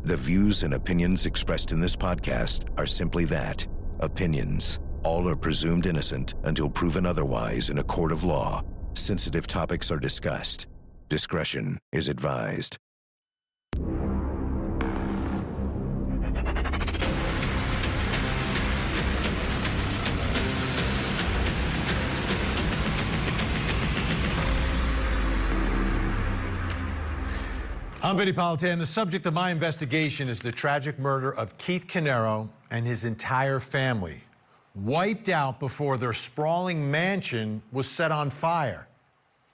The views and opinions expressed in this podcast are simply that, opinions. All are presumed innocent until proven otherwise in a court of law. Sensitive topics are discussed. Discretion is advised. I'm Vinnie Politan. The subject of my investigation is the tragic murder of Keith Caneiro and his entire family, wiped out before their sprawling mansion was set on fire.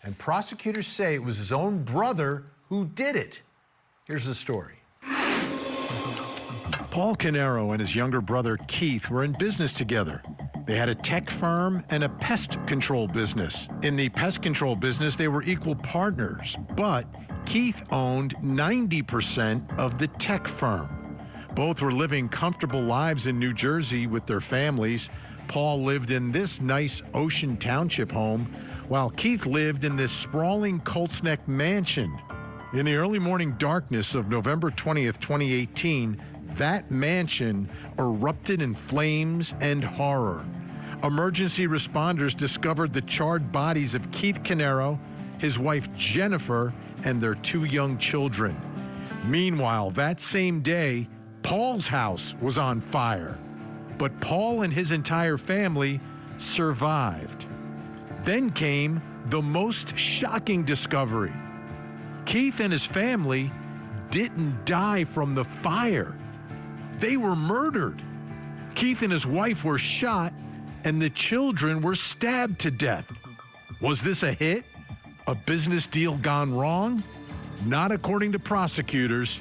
And prosecutors say it was his own brother who did it. Here's the story. Paul Caneiro and his younger brother Keith were in business together. They had a tech firm and a pest control business. In the pest control business, they were equal partners, but Keith owned 90% of the tech firm. Both were living comfortable lives in New Jersey with their families. Paul lived in this nice Ocean Township home, while Keith lived in this sprawling Colts Neck mansion. In the early morning darkness of November 20th, 2018, that mansion erupted in flames and horror. Emergency responders discovered the charred bodies of Keith Caneiro, his wife Jennifer, and their two young children. Meanwhile, that same day, Paul's house was on fire, but Paul and his entire family survived. Then came the most shocking discovery. Keith and his family didn't die from the fire. They were murdered. Keith and his wife were shot, and the children were stabbed to death. Was this a hit? A business deal gone wrong? Not according to prosecutors.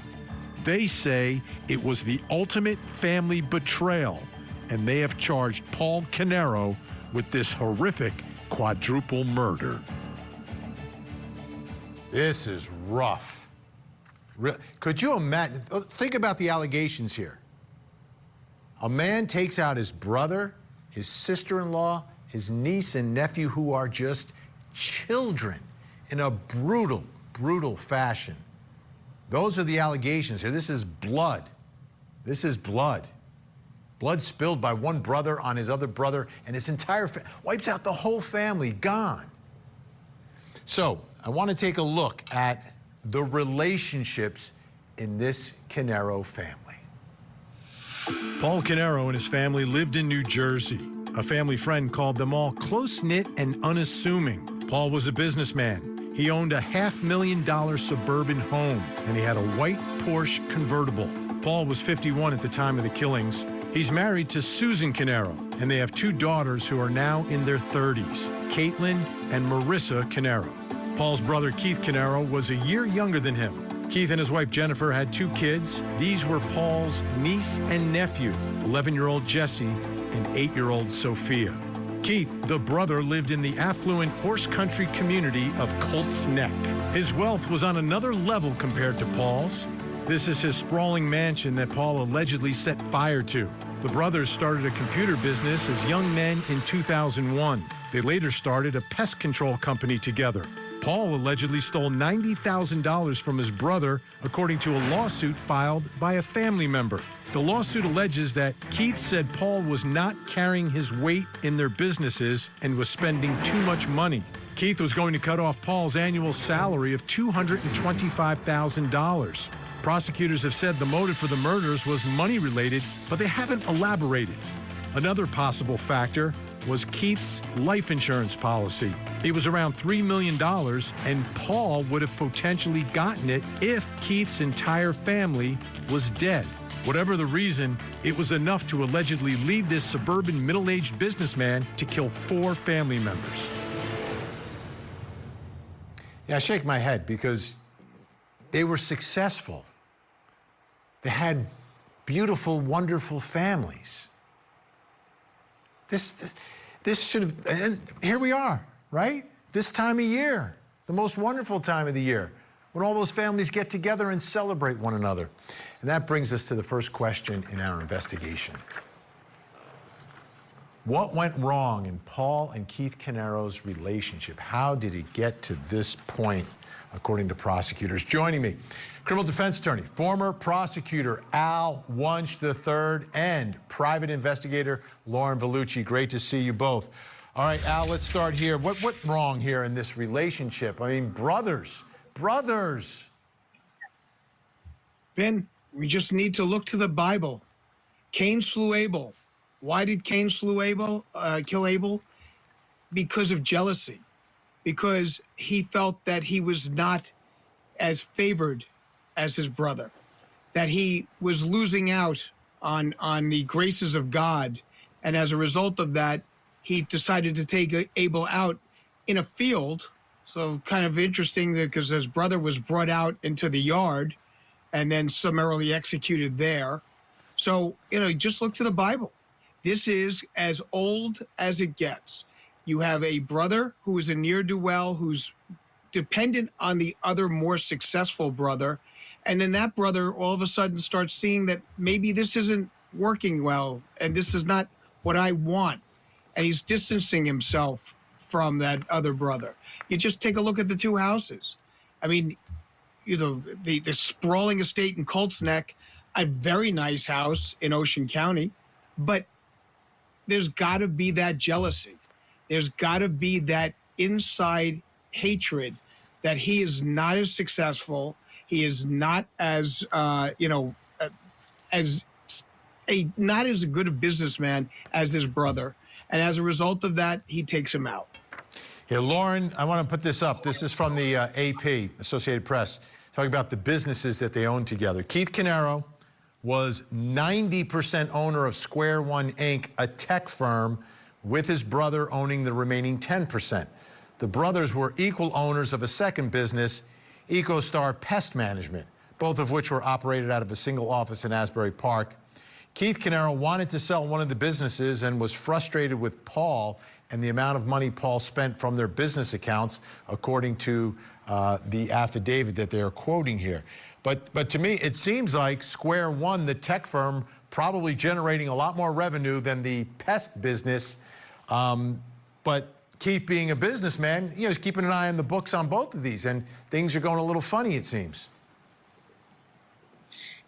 They say it was the ultimate family betrayal, and they have charged Paul Caneiro with this horrific quadruple murder. This is rough. Could you imagine? Think about the allegations here. A man takes out his brother, his sister-in-law, his niece and nephew, who are just children, in a brutal, brutal fashion. Those are the allegations here. This is blood. This is blood. Blood spilled by one brother on his other brother, and his entire wipes out the whole family, gone. So I want to take a look at the relationships in this Caneiro family. Paul Caneiro and his family lived in New Jersey. A family friend called them all close-knit and unassuming. Paul was a businessman. He owned a $500,000 suburban home, and he had a white Porsche convertible. Paul was 51 at the time of the killings. He's married to Susan Caneiro, and they have two daughters who are now in their 30s, Caitlin and Marissa Caneiro. Paul's brother Keith Caneiro was a year younger than him. Keith and his wife Jennifer had two kids. These were Paul's niece and nephew, 11-year-old Jesse and 8-year-old Sophia. Keith, the brother, lived in the affluent horse country community of Colts Neck. His wealth was on another level compared to Paul's. This is his sprawling mansion that Paul allegedly set fire to. The brothers started a computer business as young men in 2001. They later started a pest control company together. Paul allegedly stole $90,000 from his brother, according to a lawsuit filed by a family member. The lawsuit alleges that Keith said Paul was not carrying his weight in their businesses and was spending too much money. Keith was going to cut off Paul's annual salary of $225,000. Prosecutors have said the motive for the murders was money-related, but they haven't elaborated. Another possible factor was Keith's life insurance policy. It was around $3 million, and Paul would have potentially gotten it if Keith's entire family was dead. Whatever the reason, it was enough to allegedly lead this suburban middle-aged businessman to kill 4 family members. Yeah, I shake my head because they were successful. They had beautiful, wonderful families. This should have, and here we are, right? This time of year, the most wonderful time of the year, when all those families get together and celebrate one another. And that brings us to the first question in our investigation. What went wrong in Paul and Keith Caneiro's relationship? How did it get to this point according to prosecutors. Joining me, criminal defense attorney, former prosecutor Al Wunsch III, and private investigator Lauren Vellucci. Great to see you both. All right, Al, let's start here. What's wrong here in this relationship? I mean, brothers. Ben, we just need to look to the Bible. Cain slew Abel. Why did Cain kill Abel? Because of jealousy. Because he felt that he was not as favored as his brother, that he was losing out on the graces of God. And as a result of that, he decided to take Abel out in a field. So kind of interesting because his brother was brought out into the yard and then summarily executed there. So, just look to the Bible. This is as old as it gets. You have a brother who is a ne'er-do-well, who's dependent on the other more successful brother. And then that brother all of a sudden starts seeing that maybe this isn't working well and this is not what I want. And he's distancing himself from that other brother. You just take a look at the two houses. I mean, the sprawling estate in Colts Neck, a very nice house in Ocean County, but there's got to be that jealousy. There's got to be that inside hatred that he is not as successful. He is not as, not as good a businessman as his brother. And as a result of that, he takes him out. Yeah, Lauren, I want to put this up. This is from the AP, Associated Press, talking about the businesses that they own together. Keith Caneiro was 90% owner of Square One, Inc., a tech firm, with his brother owning the remaining 10%. The brothers were equal owners of a second business, EcoStar Pest Management, both of which were operated out of a single office in Asbury Park. Keith Caneiro wanted to sell one of the businesses and was frustrated with Paul and the amount of money Paul spent from their business accounts, according to the affidavit that they are quoting here. But to me, it seems like Square One, the tech firm, probably generating a lot more revenue than the pest business. But Keith, being a businessman, he's keeping an eye on the books on both of these, and things are going a little funny, it seems.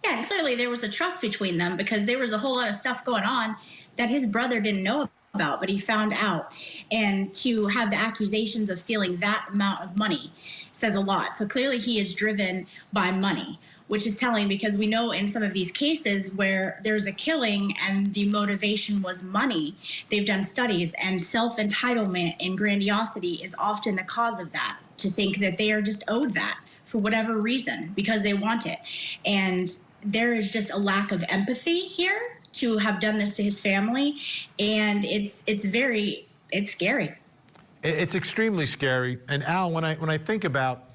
Yeah, and clearly there was a trust between them because there was a whole lot of stuff going on that his brother didn't know about, but he found out. And to have the accusations of stealing that amount of money says a lot. So clearly he is driven by money, which is telling because we know in some of these cases where there's a killing and the motivation was money, they've done studies, and self-entitlement and grandiosity is often the cause of that, to think that they are just owed that for whatever reason because they want it. And there is just a lack of empathy here to have done this to his family, and it's scary. It's extremely scary. And Al, when I think about,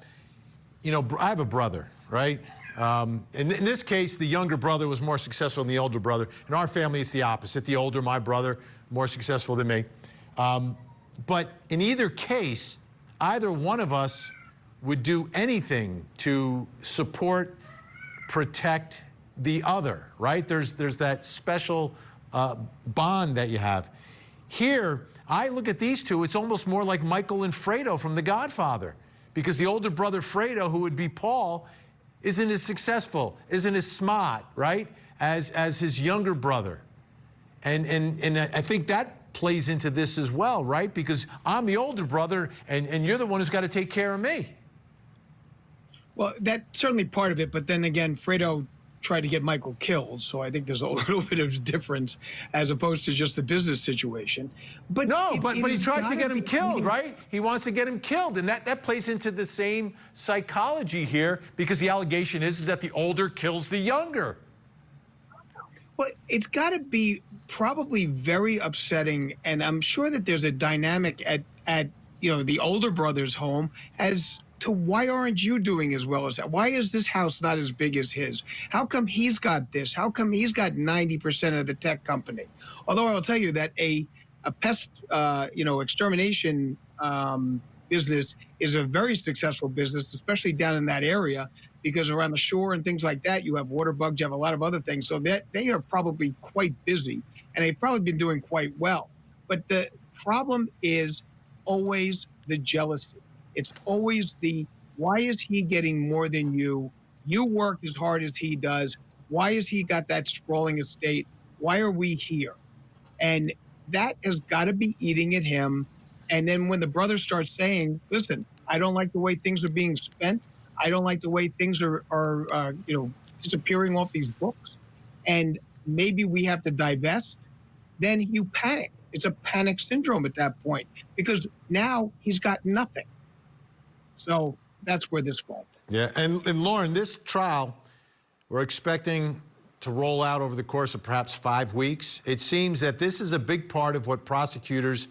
I have a brother, right? In this case, the younger brother was more successful than the older brother. In our family, it's the opposite. The older, my brother, more successful than me. But in either case, either one of us would do anything to support, protect the other, right? There's that special bond that you have. Here, I look at these two, it's almost more like Michael and Fredo from The Godfather, because the older brother, Fredo, who would be Paul, isn't as successful, isn't as smart, right, as his younger brother. And I think that plays into this as well, right? Because I'm the older brother, and you're the one who's got to take care of me. Well, that's certainly part of it, but then again, Fredo tried to get Michael killed, so I think there's a little bit of difference as opposed to just the business situation. But no, but he tries to get him killed, right? He wants to get him killed, and that plays into the same psychology here, because the allegation is that the older kills the younger. Well, it's got to be probably very upsetting, and I'm sure that there's a dynamic at the older brother's home as to why aren't you doing as well as that? Why is this house not as big as his? How come he's got this? How come he's got 90% of the tech company? Although I will tell you that a pest, extermination business is a very successful business, especially down in that area, because around the shore and things like that, you have water bugs, you have a lot of other things. So they are probably quite busy, and they've probably been doing quite well. But the problem is always the jealousy. It's always the Why is he getting more than you? You work as hard as he does. Why has he got that sprawling estate? Why are we here? And that has got to be eating at him. And then when the brother starts saying, listen, I don't like the way things are being spent. I don't like the way things are disappearing off these books. And maybe we have to divest. Then you panic. It's a panic syndrome at that point because now he's got nothing. So that's where this falls. Yeah, and Lauren, this trial, we're expecting to roll out over the course of perhaps 5 weeks. It seems that this is a big part of what prosecutors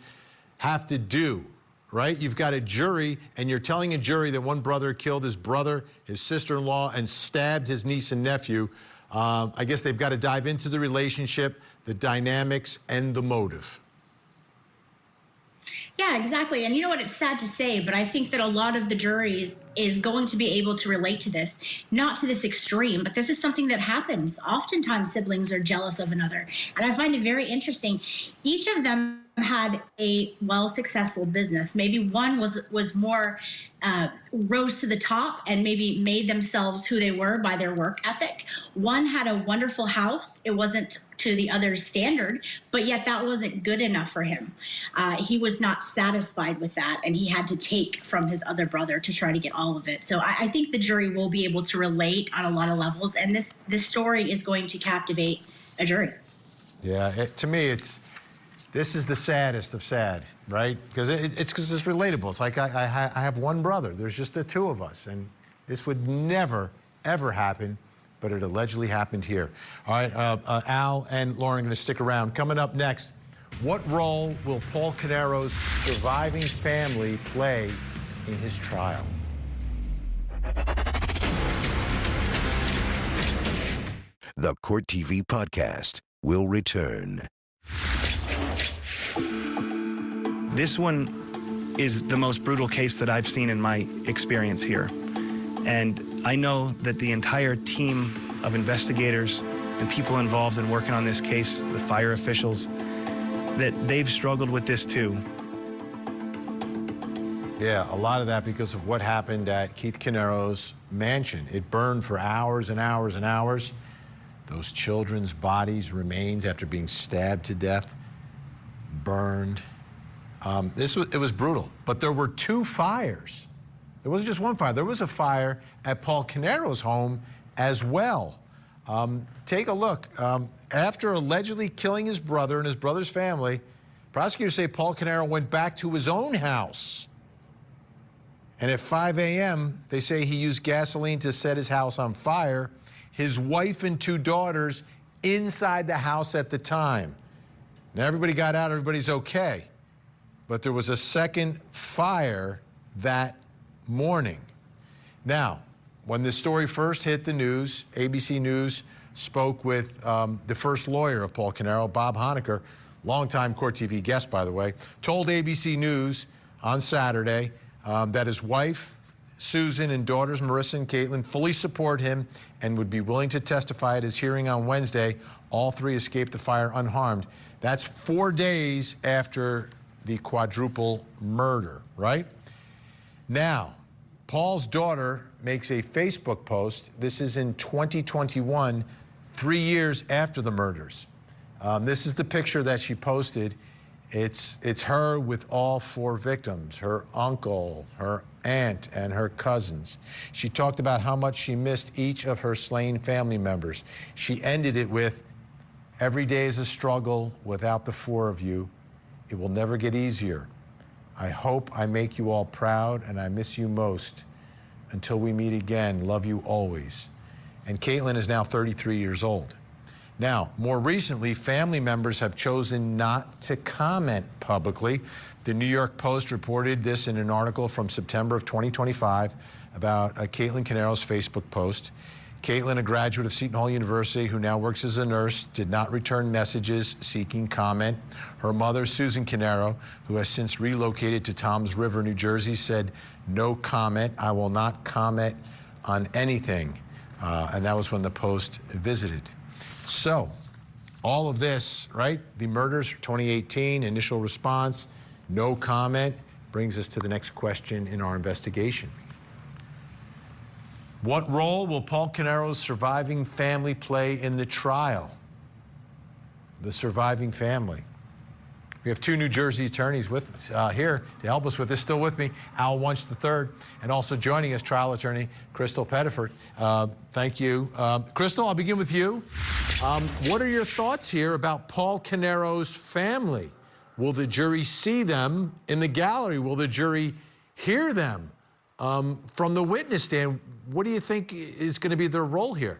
have to do, right? You've got a jury, and you're telling a jury that one brother killed his brother, his sister-in-law, and stabbed his niece and nephew. I guess they've got to dive into the relationship, the dynamics, and the motive. Yeah, exactly. And you know what? It's sad to say, but I think that a lot of the juries is going to be able to relate to this, not to this extreme, but this is something that happens. Oftentimes siblings are jealous of another. And I find it very interesting. Each of them had a successful business. Maybe one was more rose to the top and maybe made themselves who they were by their work ethic. One had a wonderful house. It wasn't to the other's standard, but yet that wasn't good enough for him. He was not satisfied with that, and he had to take from his other brother to try to get all of it. So I think the jury will be able to relate on a lot of levels, and this story is going to captivate a jury. Yeah, to me, this is the saddest of sad, right? Because it's relatable. It's like I have one brother. There's just the two of us, and this would never, ever happen, but it allegedly happened here. All right, Al and Lauren are going to stick around. Coming up next, what role will Paul Caneiro's surviving family play in his trial? The Court TV podcast will return. This one is the most brutal case that I've seen in my experience here. And I know that the entire team of investigators and people involved in working on this case, the fire officials, that they've struggled with this too. Yeah, a lot of that because of what happened at Keith Caneiro's mansion. It burned for hours and hours and hours. Those children's bodies, remains after being stabbed to death, burned. It was brutal, but there were two fires. There wasn't just one fire. There was a fire at Paul Caneiro's home as well. Take a look. After allegedly killing his brother and his brother's family, prosecutors say Paul Caneiro went back to his own house. And at 5 a.m., they say he used gasoline to set his house on fire. His wife and two daughters inside the house at the time. Now, everybody got out, everybody's okay. But there was a second fire that morning. Now, when this story first hit the news, ABC News spoke with the first lawyer of Paul Caneiro, Bob Honecker, longtime Court TV guest, by the way, told ABC News on Saturday that his wife, Susan, and daughters Marissa and Caitlin fully support him and would be willing to testify at his hearing on Wednesday. All three escaped the fire unharmed. That's 4 days after the quadruple murder, right? Now, Paul's daughter makes a Facebook post. This is in 2021, 3 years after the murders. This is the picture that she posted. It's her with all four victims, her uncle, her aunt, and her cousins. She talked about how much she missed each of her slain family members. She ended it with, "Every day is a struggle without the four of you. It will never get easier. I hope I make you all proud, and I miss you most. Until we meet again, love you always." And Caitlin is now 33 years old. Now, more recently, family members have chosen not to comment publicly. The New York Post reported this in an article from September of 2025 about Caitlin Caneiro's Facebook post. Caitlin, a graduate of Seton Hall University who now works as a nurse, did not return messages seeking comment. Her mother, Susan Caneiro, who has since relocated to Toms River, New Jersey, said, "No comment. I will not comment on anything." And that was when the Post visited. So, all of this, right? The murders, 2018, initial response, no comment, brings us to the next question in our investigation. What role will Paul Caneiro's surviving family play in the trial? The surviving family. We have two New Jersey attorneys with us here to help us with this. Still with me, Al Wunsch III, and also joining us, trial attorney Crystal Pettiford. Thank you. Crystal, I'll begin with you. What are your thoughts here about Paul Caneiro's family? Will the jury see them in the gallery? Will the jury hear them from the witness stand? What do you think is going to be their role here?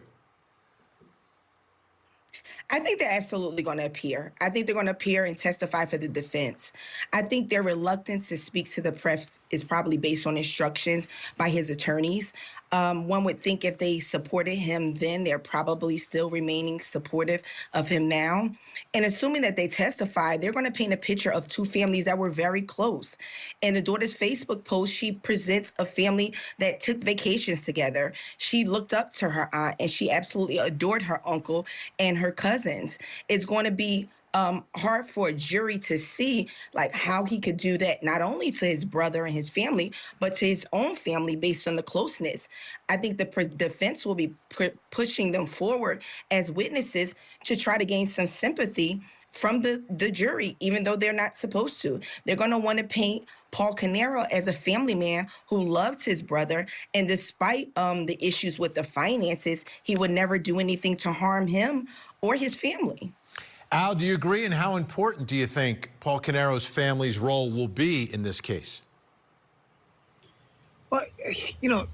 I think they're absolutely going to appear. I think they're going to appear and testify for the defense. I think their reluctance to speak to the press is probably based on instructions by his attorneys. One would think if they supported him then, they're probably still remaining supportive of him now. And assuming that they testify, they're going to paint a picture of two families that were very close. In the daughter's Facebook post, she presents a family that took vacations together. She looked up to her aunt, and she absolutely adored her uncle and her cousins. It's going to be hard for a jury to see like how he could do that, not only to his brother and his family, but to his own family based on the closeness. I think the defense will be pushing them forward as witnesses to try to gain some sympathy from the jury, even though they're not supposed to. They're going to want to paint Paul Caneiro as a family man who loved his brother, and despite the issues with the finances, he would never do anything to harm him or his family. Al, do you agree? And how important do you think Paul Caneiro's family's role will be in this case? Well, you know,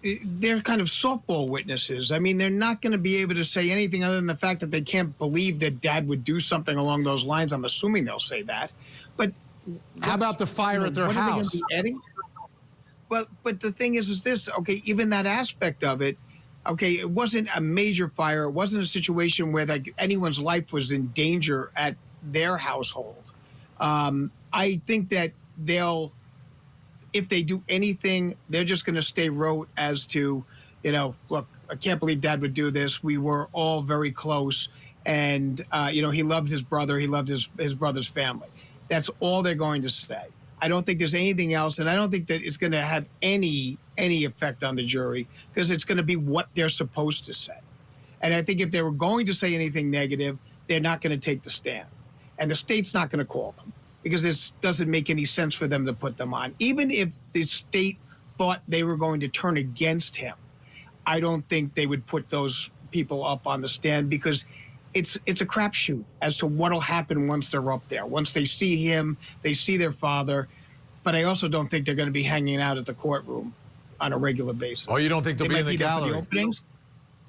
they're kind of softball witnesses. I mean, they're not going to be able to say anything other than the fact that they can't believe that Dad would do something along those lines. I'm assuming they'll say that. But how about the fire at their house? Well, but the thing is this, okay, even that aspect of it, okay, it wasn't a major fire. It wasn't a situation where like anyone's life was in danger at their household. I think that if they do anything, they're just going to stay rote as to, you know, look, I can't believe Dad would do this. We were all very close. And, you know, he loved his brother. He loved his brother's family. That's all they're going to say. I don't think there's anything else, and I don't think that it's going to have any effect on the jury because it's going to be what they're supposed to say. And I think if they were going to say anything negative, they're not going to take the stand. And the state's not going to call them because it doesn't make any sense for them to put them on. Even if the state thought they were going to turn against him, I don't think they would put those people up on the stand because it's a crapshoot as to what'll happen once they're up there. Once they see him, they see their father. But I also don't think they're going to be hanging out at the courtroom on a regular basis. Oh, you don't think they'll be in the gallery? The openings?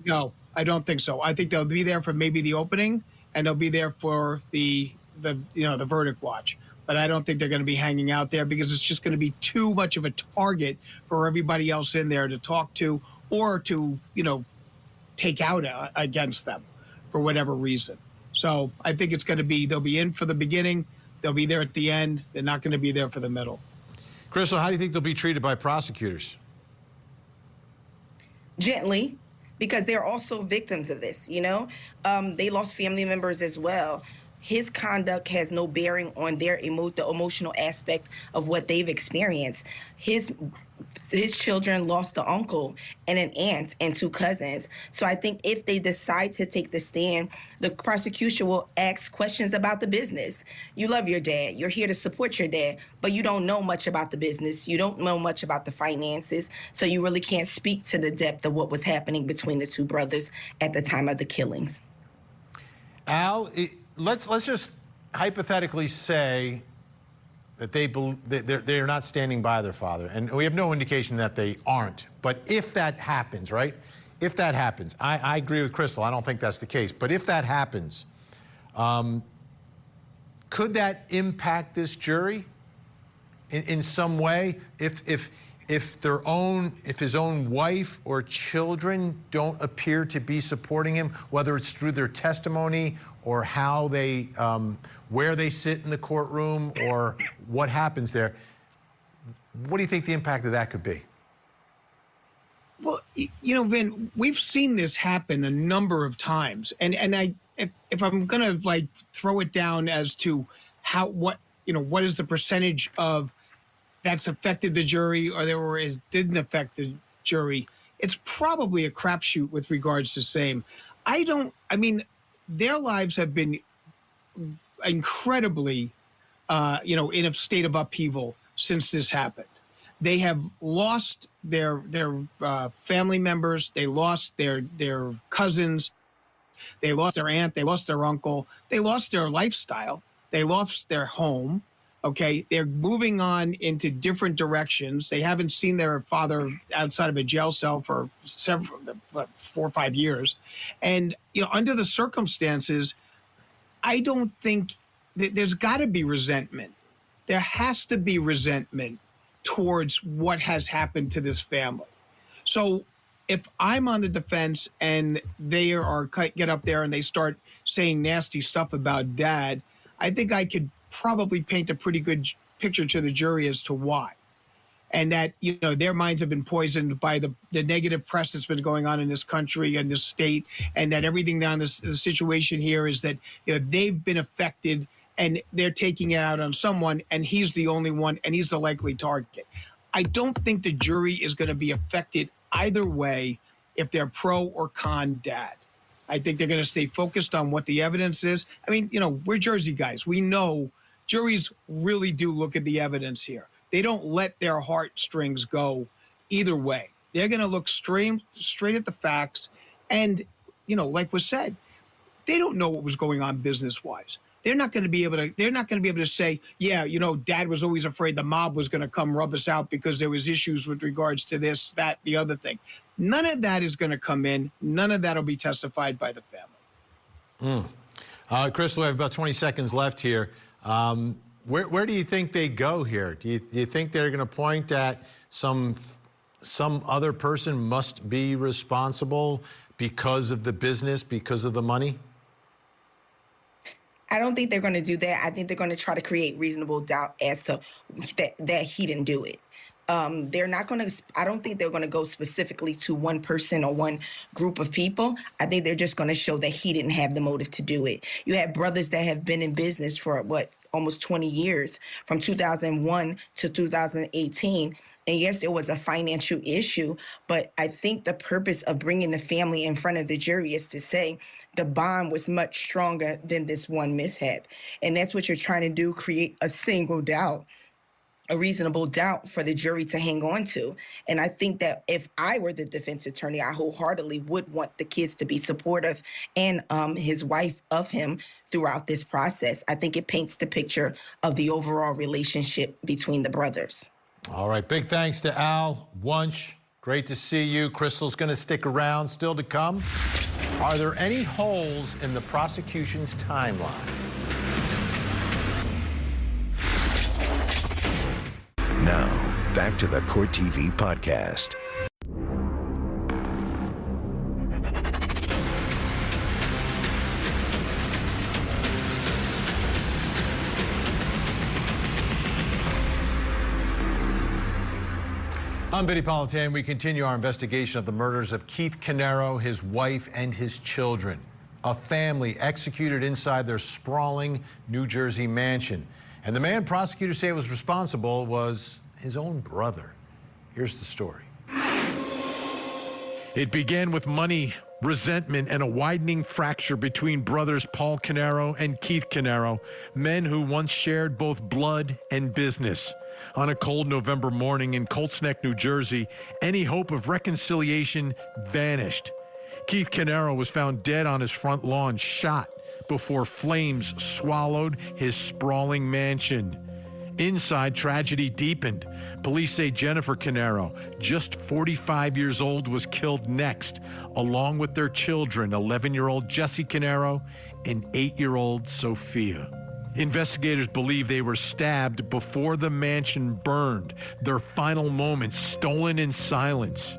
No, I don't think so. I think they'll be there for maybe the opening, and they'll be there for the verdict watch. But I don't think they're going to be hanging out there because it's just going to be too much of a target for everybody else in there to talk to or to, you know, take out against them for whatever reason. So I think it's going to be, they'll be in for the beginning, they'll be there at the end, they're not going to be there for the middle. Crystal, how do you think they'll be treated by prosecutors? Gently, because they're also victims of this, you know? They lost family members as well. His conduct has no bearing on the emotional aspect of what they've experienced. His children lost an uncle and an aunt and two cousins. So I think if they decide to take the stand, the prosecution will ask questions about the business. You love your dad. You're here to support your dad, but you don't know much about the business. You don't know much about the finances. So you really can't speak to the depth of what was happening between the two brothers at the time of the killings. Al, let's just hypothetically say that they're not standing by their father, and we have no indication that they aren't. But if that happens, right? If that happens, I agree with Crystal. I don't think that's the case. But if that happens, could that impact this jury in some way? If his own wife or children don't appear to be supporting him, whether it's through their testimony or how they, where they sit in the courtroom or what happens there, what do you think the impact of that could be? Well, you know, Vin, we've seen this happen a number of times, and if I'm gonna like throw it down as to what is the percentage of that's affected the jury or didn't affect the jury, it's probably a crapshoot with regards to same. Their lives have been incredibly, in a state of upheaval since this happened. They have lost their family members. They lost their cousins. They lost their aunt. They lost their uncle. They lost their lifestyle. They lost their home. Okay, they're moving on into different directions. They haven't seen their father outside of a jail cell for 4 or 5 years. And, under the circumstances, I don't think there's got to be resentment. There has to be resentment towards what has happened to this family. So if I'm on the defense and they get up there and they start saying nasty stuff about Dad, I think I could probably paint a pretty good picture to the jury as to why. And that, their minds have been poisoned by the negative press that's been going on in this country and this state, and that everything down the situation here is that, they've been affected and they're taking it out on someone, and he's the only one, and he's the likely target. I don't think the jury is going to be affected either way if they're pro or con Dad. I think they're going to stay focused on what the evidence is. We're Jersey guys. We know juries really do look at the evidence here. They don't let their heartstrings go either way. They're going to look straight at the facts. And, like was said, they don't know what was going on business-wise. They're not going to be able to say, yeah, Dad was always afraid the mob was going to come rub us out because there was issues with regards to this, that, the other thing. None of that is going to come in. None of that will be testified by the family. Crystal, we have about 20 seconds left here. Where do you think they go here? Do you think they're going to point at some other person must be responsible because of the business, because of the money? I don't think they're going to do that. I think they're going to try to create reasonable doubt as to that he didn't do it. They're not going to, I don't think they're going to go specifically to one person or one group of people. I think they're just going to show that he didn't have the motive to do it. You have brothers that have been in business for almost 20 years, from 2001 to 2018. And yes, there was a financial issue, but I think the purpose of bringing the family in front of the jury is to say the bond was much stronger than this one mishap. And that's what you're trying to do, create a single doubt, a reasonable doubt for the jury to hang on to. And I think that if I were the defense attorney, I wholeheartedly would want the kids to be supportive and his wife of him throughout this process. I think it paints the picture of the overall relationship between the brothers. All right, big thanks to Al Wunsch. Great to see you. Crystal's going to stick around. Still to come, are there any holes in the prosecution's timeline? Now, back to the Court TV podcast. I'm Vinnie Politan. We continue our investigation of the murders of Keith Caneiro, his wife, and his children. A family executed inside their sprawling New Jersey mansion. And the man prosecutors say was responsible was his own brother. Here's the story. It began with money, resentment, and a widening fracture between brothers Paul Caneiro and Keith Caneiro, men who once shared both blood and business. On a cold November morning in Colts Neck, New Jersey, any hope of reconciliation vanished. Keith Caneiro was found dead on his front lawn, shot before flames swallowed his sprawling mansion. Inside, tragedy deepened. Police say Jennifer Caneiro, just 45 years old, was killed next, along with their children, 11-year-old Jesse Caneiro and 8-year-old Sophia. Investigators believe they were stabbed before the mansion burned, their final moments stolen in silence.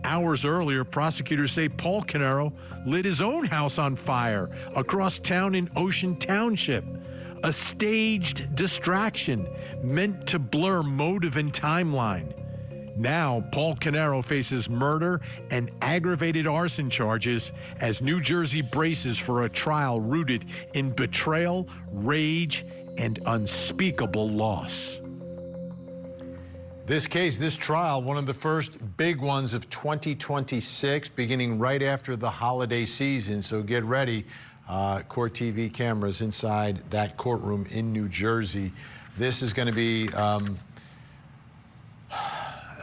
Hours earlier, prosecutors say Paul Caneiro lit his own house on fire across town in Ocean Township. A staged distraction meant to blur motive and timeline. Now, Paul Caneiro faces murder and aggravated arson charges as New Jersey braces for a trial rooted in betrayal, rage, and unspeakable loss. This case, this trial, one of the first big ones of 2026, beginning right after the holiday season. So get ready. Court TV cameras inside that courtroom in New Jersey. This is going to be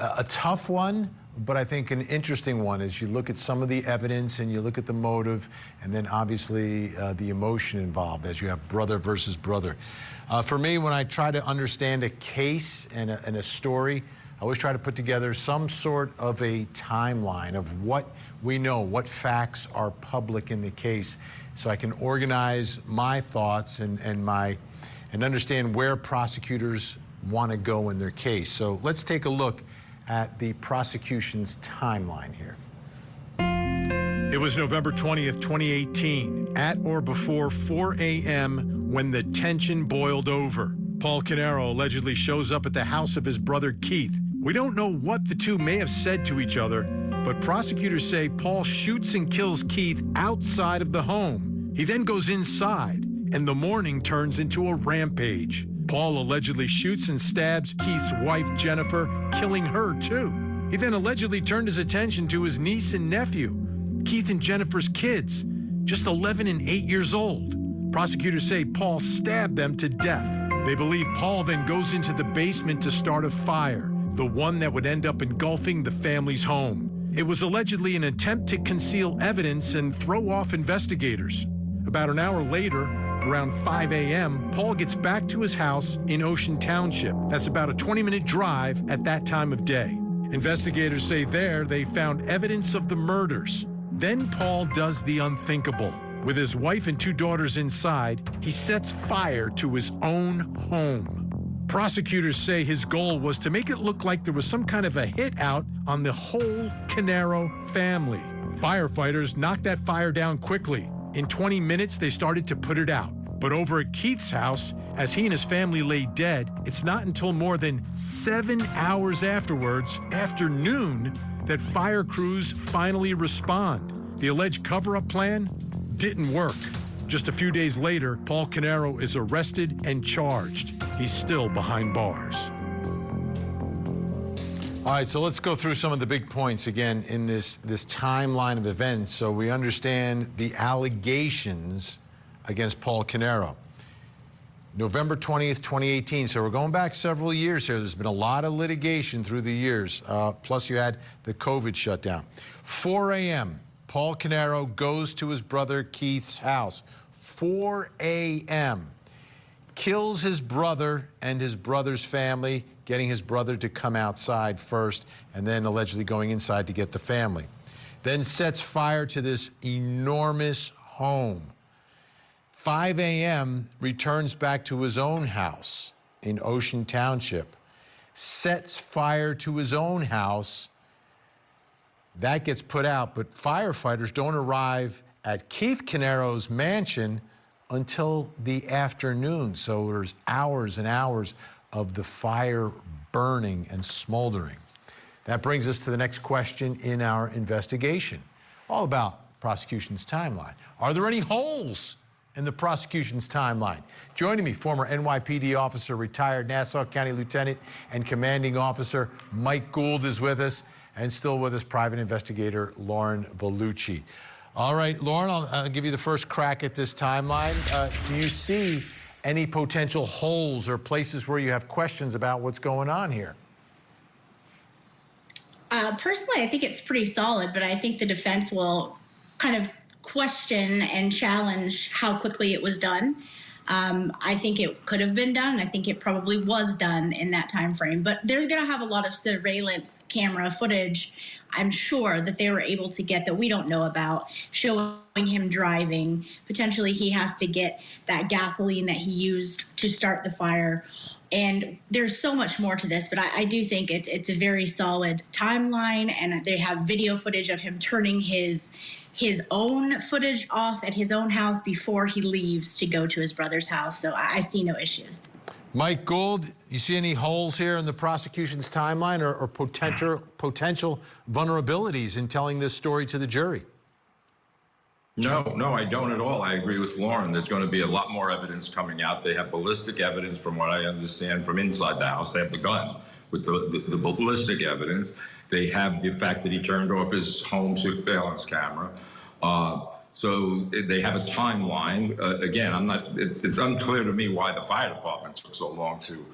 a tough one, but I think an interesting one as you look at some of the evidence and you look at the motive and then obviously the emotion involved as you have brother versus brother. For me, when I try to understand a case and a story, I always try to put together some sort of a timeline of what we know, what facts are public in the case, so I can organize my thoughts and understand where prosecutors want to go in their case. So let's take a look at the prosecution's timeline here. It was November 20th, 2018, at or before 4 a.m. when the tension boiled over. Paul Caneiro allegedly shows up at the house of his brother Keith. We don't know what the two may have said to each other, but prosecutors say Paul shoots and kills Keith outside of the home. He then goes inside, and the morning turns into a rampage. Paul allegedly shoots and stabs Keith's wife, Jennifer, killing her too. He then allegedly turned his attention to his niece and nephew, Keith and Jennifer's kids, just 11 and 8 years old. Prosecutors say Paul stabbed them to death. They believe Paul then goes into the basement to start a fire, the one that would end up engulfing the family's home. It was allegedly an attempt to conceal evidence and throw off investigators. About an hour later, around 5 a.m., Paul gets back to his house in Ocean Township. That's about a 20-minute drive at that time of day. Investigators say there they found evidence of the murders. Then Paul does the unthinkable. With his wife and 2 daughters inside, he sets fire to his own home. Prosecutors say his goal was to make it look like there was some kind of a hit out on the whole Caneiro family. Firefighters knocked that fire down quickly. In 20 minutes, they started to put it out. But over at Keith's house, as he and his family lay dead, it's not until more than 7 hours afterwards, after noon, that fire crews finally respond. The alleged cover-up plan didn't work. Just a few days later, Paul Caneiro is arrested and charged. He's still behind bars. All right, so let's go through some of the big points again in this timeline of events so we understand the allegations against Paul Caneiro. November 20th, 2018. So we're going back several years here. There's been a lot of litigation through the years. Plus you had the COVID shutdown. 4 a.m., Paul Caneiro goes to his brother Keith's house. 4 a.m. Kills his brother and his brother's family, getting his brother to come outside first, and then allegedly going inside to get the family. Then sets fire to this enormous home. 5 a.m., returns back to his own house in Ocean Township, sets fire to his own house. That gets put out, but firefighters don't arrive at Keith Caneiro's mansion until the afternoon. So there's hours and hours of the fire burning and smoldering. That brings us to the next question in our investigation, all about prosecution's timeline. Are there any holes in the prosecution's timeline? Joining me, former NYPD officer, retired Nassau County Lieutenant and Commanding Officer Mike Gould is with us, and still with us, private investigator Lauren Vellucci. All right, Lauren, I'll give you the first crack at this timeline. Do you see any potential holes or places where you have questions about what's going on here? Personally, I think it's pretty solid, but I think the defense will kind of question and challenge how quickly it was done. I think it could have been done. I think it probably was done in that time frame. But they're going to have a lot of surveillance camera footage, I'm sure, that they were able to get that we don't know about, showing him driving. Potentially he has to get that gasoline that he used to start the fire. And there's so much more to this, but I do think it's a very solid timeline, and they have video footage of him turning his own footage off at his own house before he leaves to go to his brother's house. So I see no issues. Mike Gould, you see any holes here in the prosecution's timeline or potential vulnerabilities in telling this story to the jury? No, I don't at all. I agree with Lauren. There's going to be a lot more evidence coming out. They have ballistic evidence, from what I understand, from inside the house. They have the gun with the ballistic evidence. They have the fact that he turned off his home surveillance camera. So they have a timeline. Again, it's unclear to me why the fire department took so long to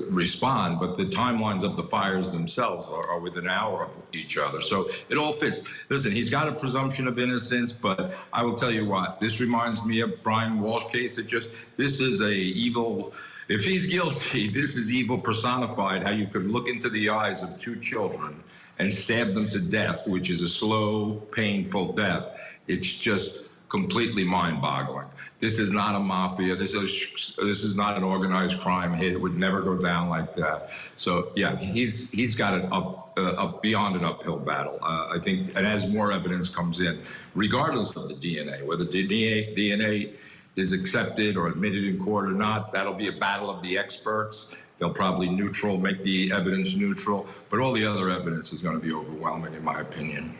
respond, but the timelines of the fires themselves are within an hour of each other. So it all fits. Listen, he's got a presumption of innocence, but I will tell you what, this reminds me of Brian Walsh case. This is a evil, if he's guilty, this is evil personified, how you could look into the eyes of two children and stab them to death, which is a slow, painful death. It's just completely mind-boggling. This is not a mafia. This is not an organized crime hit. It would never go down like that. So yeah, he's got it up beyond an uphill battle. I think, and as more evidence comes in, regardless of the DNA, whether the DNA is accepted or admitted in court or not, that'll be a battle of the experts. They'll probably make the evidence neutral, but all the other evidence is going to be overwhelming, in my opinion.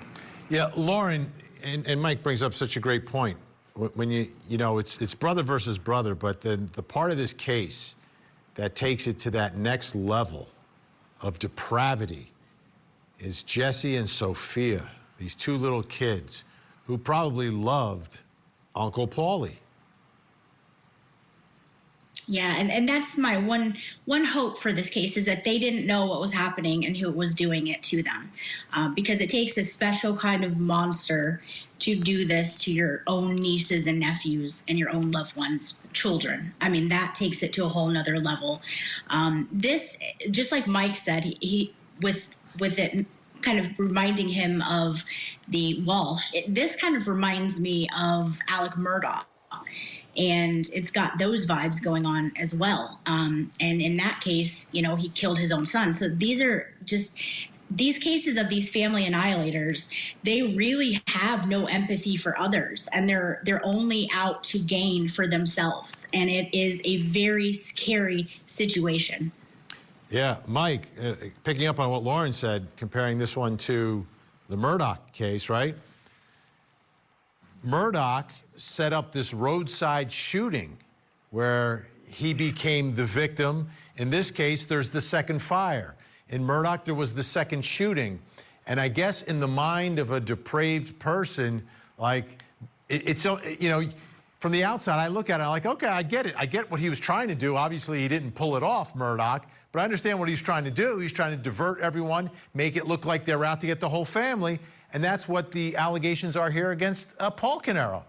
Yeah, Lauren, and Mike brings up such a great point. When you know, it's brother versus brother, but then the part of this case that takes it to that next level of depravity is Jesse and Sophia, these two little kids who probably loved Uncle Paulie. Yeah, and that's my one hope for this case, is that they didn't know what was happening and who was doing it to them, because it takes a special kind of monster to do this to your own nieces and nephews and your own loved ones' children. I mean, that takes it to a whole nother level. This, just like Mike said, he with it kind of reminding him of the Walsh, this kind of reminds me of Alec Murdaugh. And it's got those vibes going on as well. And in that case, you know, he killed his own son. So these are just these cases of these family annihilators. They really have no empathy for others, and they're only out to gain for themselves. And it is a very scary situation. Yeah, Mike, picking up on what Lauren said, comparing this one to the Murdaugh case, right? Murdaugh set up this roadside shooting where he became the victim. In this case, there's the second fire. In Murdaugh, there was the second shooting. And I guess in the mind of a depraved person, like, it's, you know, from the outside, I look at it, I'm like, okay, I get it. I get what he was trying to do. Obviously, he didn't pull it off, Murdaugh, but I understand what he's trying to do. He's trying to divert everyone, make it look like they're out to get the whole family. And that's what the allegations are here against Paul Caneiro.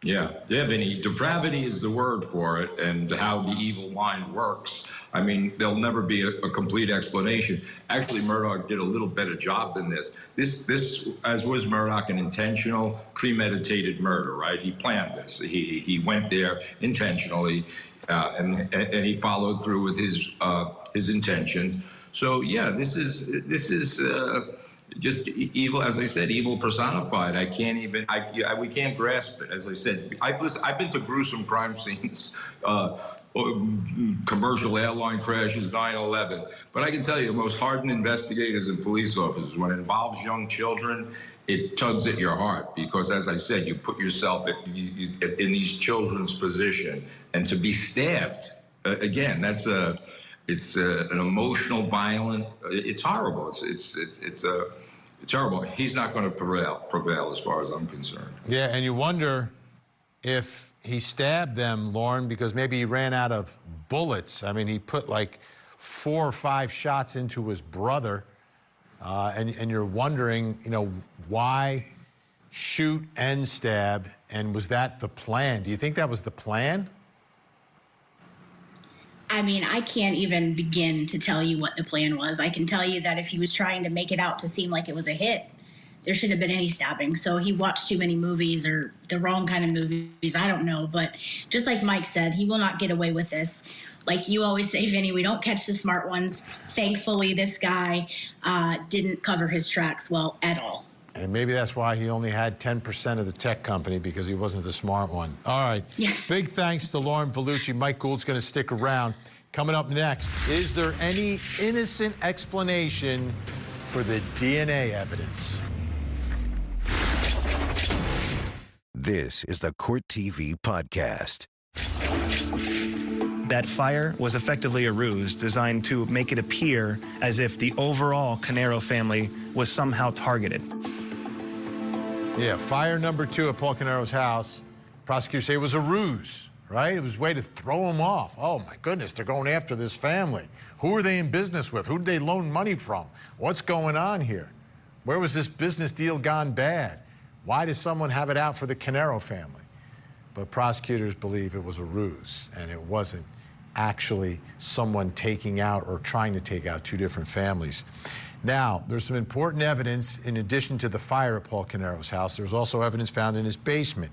Yeah, Vinnie, depravity is the word for it, and how the evil mind works. I mean, there'll never be a complete explanation. Actually, Murdaugh did a little better job than this. This, as was Murdaugh, an intentional, premeditated murder, right? He planned this. He went there intentionally, and he followed through with his intentions. So yeah, this is just evil, as I said, evil personified. I can't even, we can't grasp it. As I said, I've been to gruesome crime scenes, commercial airline crashes, 9/11. But I can tell you, the most hardened investigators and police officers, when it involves young children, it tugs at your heart, because, as I said, you put yourself in these children's position, and to be stabbed, again, it's an emotional, violent. It's horrible. It's horrible. He's not going to prevail as far as I'm concerned. Yeah, and you wonder if he stabbed them, Lauren, because maybe he ran out of bullets. I mean, he put like 4 or 5 shots into his brother, and you're wondering, you know, why shoot and stab, and was that the plan? Do you think that was the plan? I mean, I can't even begin to tell you what the plan was. I can tell you that if he was trying to make it out to seem like it was a hit, there shouldn't have been any stabbing. So he watched too many movies, or the wrong kind of movies. I don't know. But just like Mike said, he will not get away with this. Like you always say, Vinny, we don't catch the smart ones. Thankfully, this guy didn't cover his tracks well at all. And maybe that's why he only had 10% of the tech company, because he wasn't the smart one. All right. Yeah. Big thanks to Lauren Vellucci. Mike Gould's going to stick around. Coming up next, is there any innocent explanation for the DNA evidence? This is the Court TV Podcast. that fire was effectively a ruse designed to make it appear as if the overall Caneiro family was somehow targeted. Yeah, fire number 2 at Paul Caneiro's house. Prosecutors say it was a ruse, right? It was a way to throw him off. Oh, my goodness, they're going after this family. Who are they in business with? Who did they loan money from? What's going on here? Where was this business deal gone bad? Why does someone have it out for the Caneiro family? But prosecutors believe it was a ruse, and it wasn't actually someone taking out or trying to take out 2 different families. Now, there's some important evidence in addition to the fire at Paul Caneiro's house. There's also evidence found in his basement.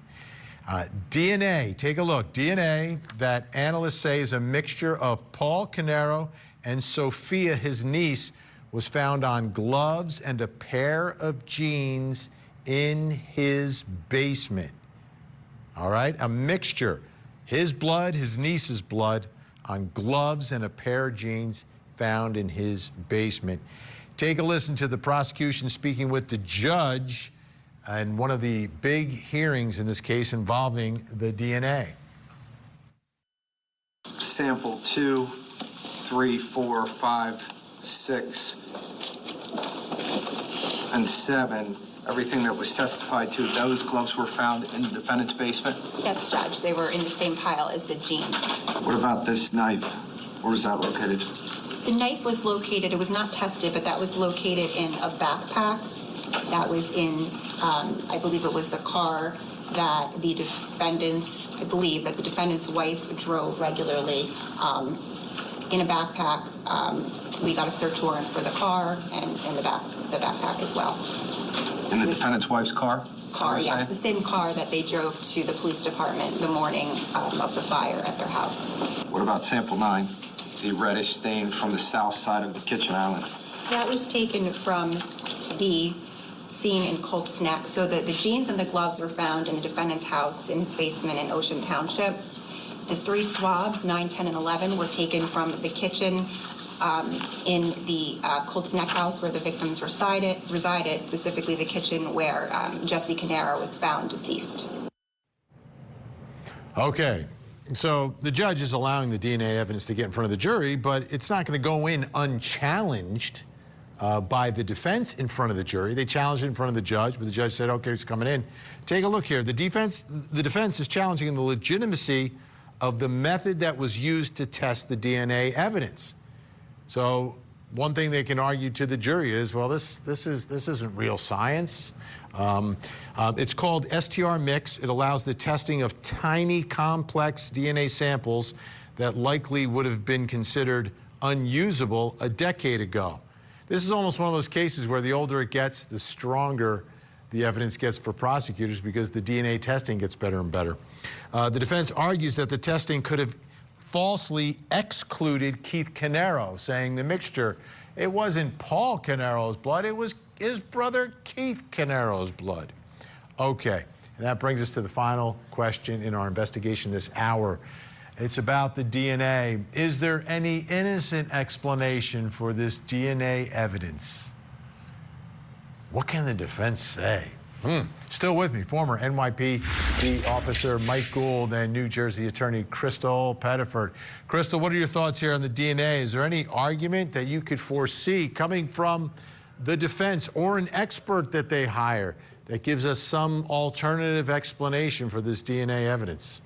DNA, take a look. DNA that analysts say is a mixture of Paul Caneiro and Sophia, his niece, was found on gloves and a pair of jeans in his basement. All right, a mixture. His blood, his niece's blood, on gloves and a pair of jeans found in his basement. Take a listen to the prosecution speaking with the judge in one of the big hearings in this case involving the DNA. Sample 2, 3, 4, 5, 6, and 7. Everything that was testified to, those gloves were found in the defendant's basement? Yes, Judge. They were in the same pile as the jeans. What about this knife? Where was that located? The knife was located, it was not tested, but that was located in a backpack that was in, I believe it was the car that the defendant's wife drove regularly. In a backpack, we got a search warrant for the car and in the backpack as well. In the defendant's wife's car? Yes, the same car that they drove to the police department the morning of the fire at their house. What about sample 9, the reddish stain from the south side of the kitchen island? That was taken from the scene in Colts Neck. So the jeans and the gloves were found in the defendant's house in his basement in Ocean Township. The 3 swabs, 9, 10, and 11, were taken from the kitchen in the Colts Neck house where the victims resided, specifically the kitchen where Jesse Caneiro was found deceased. Okay, so the judge is allowing the DNA evidence to get in front of the jury, but it's not going to go in unchallenged by the defense in front of the jury. They challenged it in front of the judge, but the judge said, okay, it's coming in. Take a look here. The defense is challenging the legitimacy of the method that was used to test the DNA evidence. So one thing they can argue to the jury is, well, this isn't real science. It's called STR mix. It allows the testing of tiny, complex DNA samples that likely would have been considered unusable a decade ago. This is almost one of those cases where the older it gets, the stronger the evidence gets for prosecutors because the DNA testing gets better and better. The defense argues that the testing could have falsely excluded Keith Caneiro, saying the mixture, it wasn't Paul Caneiro's blood, it was his brother Keith Caneiro's blood. Okay, and that brings us to the final question in our investigation this hour. It's about the DNA. Is there any innocent explanation for this DNA evidence? What can the defense say? Still with me, former NYPD officer Mike Gould and New Jersey attorney Crystal Pettiford. Crystal, what are your thoughts here on the DNA? Is there any argument that you could foresee coming from the defense or an expert that they hire that gives us some alternative explanation for this DNA evidence?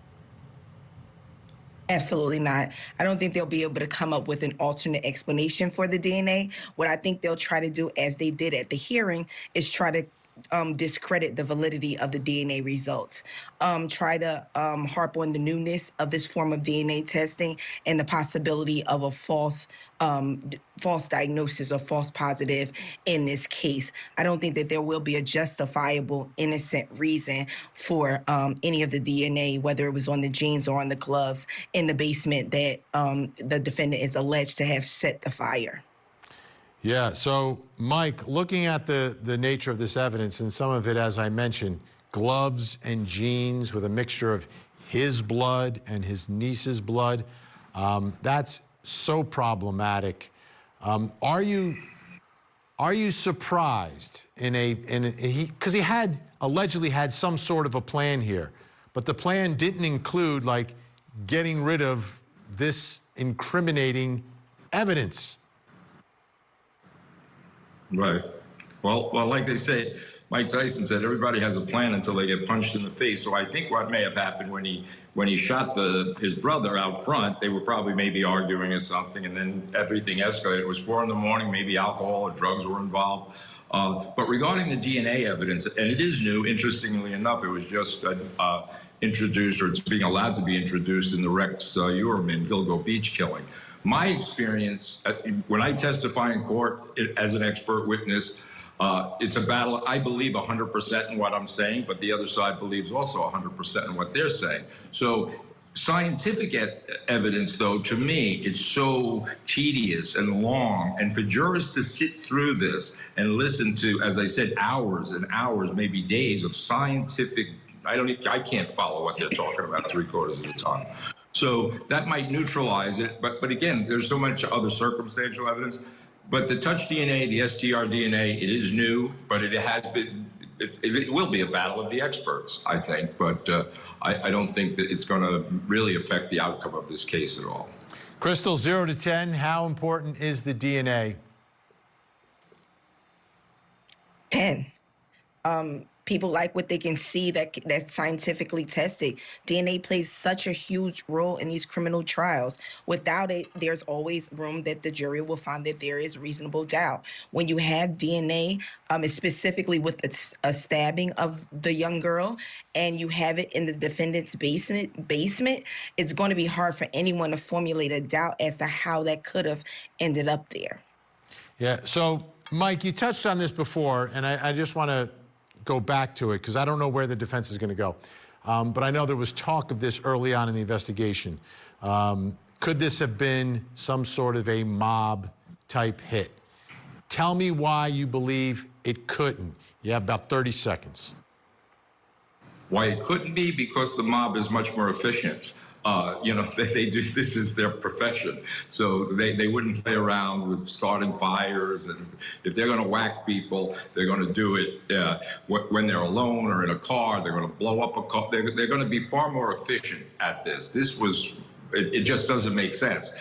Absolutely not. I don't think they'll be able to come up with an alternate explanation for the DNA. What I think they'll try to do, as they did at the hearing, is try to discredit the validity of the DNA results, try to harp on the newness of this form of DNA testing and the possibility of a false diagnosis or false positive in this case. I don't think that there will be a justifiable innocent reason for any of the DNA, whether it was on the jeans or on the gloves in the basement that the defendant is alleged to have set the fire. Yeah, so Mike, looking at the nature of this evidence, and some of it, as I mentioned, gloves and jeans with a mixture of his blood and his niece's blood, that's so problematic. Are you surprised because he had allegedly had some sort of a plan here, but the plan didn't include like getting rid of this incriminating evidence. Right. Well, like they say, Mike Tyson said, everybody has a plan until they get punched in the face. So I think what may have happened when he shot his brother out front, they were probably maybe arguing or something, and then everything escalated. It was 4 a.m, maybe alcohol or drugs were involved. But regarding the DNA evidence, and it is new, interestingly enough, it was just introduced, or it's being allowed to be introduced in the Rex Uerman Gilgo Beach killing. My experience, when I testify in court as an expert witness, it's a battle, I believe 100% in what I'm saying, but the other side believes also 100% in what they're saying. So scientific evidence, though, to me, it's so tedious and long. And for jurists to sit through this and listen to, as I said, hours and hours, maybe days of scientific, I can't follow what they're talking about 3/4 of the time. So that might neutralize it. But again, there's so much other circumstantial evidence. But the touch DNA, the STR DNA, it is new, but it has been, it will be a battle of the experts, I think. But I don't think that it's going to really affect the outcome of this case at all. Crystal, 0 to 10, how important is the DNA? 10. People like what they can see that's scientifically tested. DNA plays such a huge role in these criminal trials. Without it, there's always room that the jury will find that there is reasonable doubt. When you have DNA, specifically with a stabbing of the young girl, and you have it in the defendant's basement, it's going to be hard for anyone to formulate a doubt as to how that could have ended up there. Yeah, so, Mike, you touched on this before, and I just want to go back to it because I don't know where the defense is going to go. But I know there was talk of this early on in the investigation. Could this have been some sort of a mob type hit? Tell me why you believe it couldn't. You have about 30 seconds. Why it couldn't be? Because the mob is much more efficient. They do, this is their profession. So they wouldn't play around with starting fires. And if they're going to whack people, they're going to do it when they're alone or in a car. They're going to blow up a car. They're going to be far more efficient at this. It just doesn't make sense.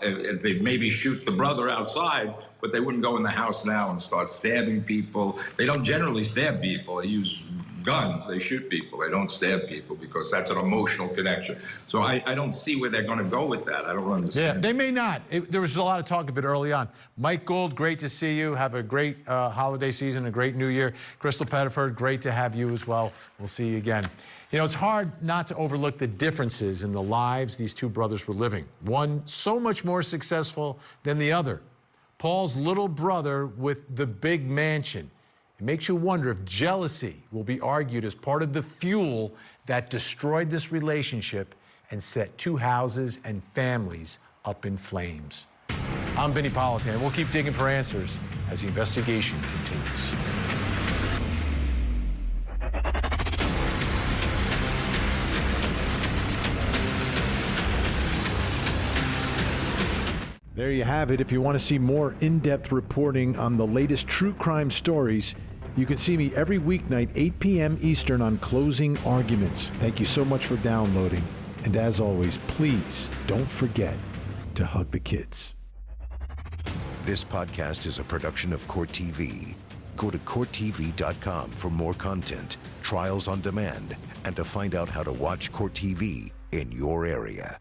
They maybe shoot the brother outside, but they wouldn't go in the house now and start stabbing people. They don't generally stab people. They use guns. They shoot people. They don't stab people because that's an emotional connection. So I don't see where they're going to go with that. I don't understand. Yeah, they may not. There was a lot of talk of it early on. Mike Gould, great to see you. Have a great holiday season, a great new year. Crystal Pettiford, great to have you as well. We'll see you again. You know, it's hard not to overlook the differences in the lives these two brothers were living. One so much more successful than the other. Paul's little brother with the big mansion. It makes you wonder if jealousy will be argued as part of the fuel that destroyed this relationship and set two houses and families up in flames. I'm Vinnie Politan. We'll keep digging for answers as the investigation continues. There you have it. If you want to see more in-depth reporting on the latest true crime stories, you can see me every weeknight, 8 p.m. Eastern on Closing Arguments. Thank you so much for downloading. And as always, please don't forget to hug the kids. This podcast is a production of Court TV. Go to CourtTV.com for more content, trials on demand, and to find out how to watch Court TV in your area.